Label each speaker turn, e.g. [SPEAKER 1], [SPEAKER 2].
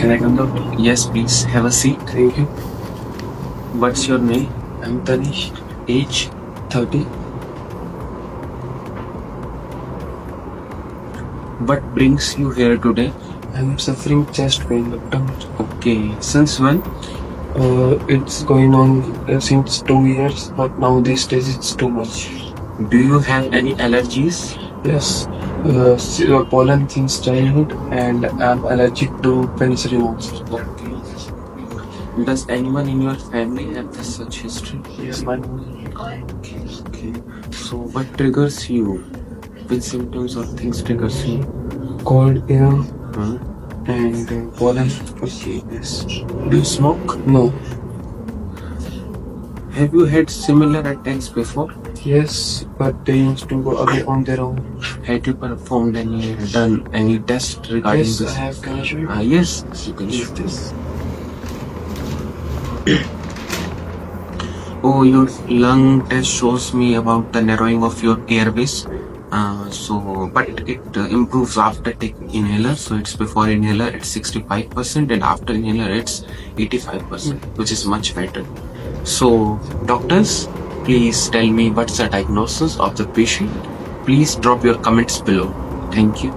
[SPEAKER 1] Can I come, doctor?
[SPEAKER 2] Yes, please have a seat.
[SPEAKER 1] Thank you.
[SPEAKER 2] What's your name?
[SPEAKER 1] I'm Tanish,
[SPEAKER 2] Age?
[SPEAKER 1] 30.
[SPEAKER 2] What brings you here today?
[SPEAKER 1] I'm suffering chest pain, doctor.
[SPEAKER 2] Okay, since when?
[SPEAKER 1] It's going on since 2 years, but now these days it's too much.
[SPEAKER 2] Do you have any allergies?
[SPEAKER 1] Yes, pollen since childhood, and I'm allergic to penicillin also.
[SPEAKER 2] Okay. Does anyone in your family have such history?
[SPEAKER 1] Yes, my mom.
[SPEAKER 2] Okay. So what triggers you? Which symptoms or things triggers you?
[SPEAKER 1] Cold air
[SPEAKER 2] Huh?
[SPEAKER 1] and pollen.
[SPEAKER 2] Okay, yes. Do you smoke?
[SPEAKER 1] No.
[SPEAKER 2] Have you had similar attacks before?
[SPEAKER 1] Yes, but they used to go away on their own.
[SPEAKER 2] Had you done any test regarding
[SPEAKER 1] Yes,
[SPEAKER 2] this?
[SPEAKER 1] I have. Can I show you?
[SPEAKER 2] Yes, you can show
[SPEAKER 1] This.
[SPEAKER 2] Oh, your lung test shows me about the narrowing of your airways. But it improves after taking inhaler. So it's before inhaler it's 65% and after inhaler it's 85%, which is much better. So doctors, please tell me what's the diagnosis of the patient. Please drop your comments below. Thank you.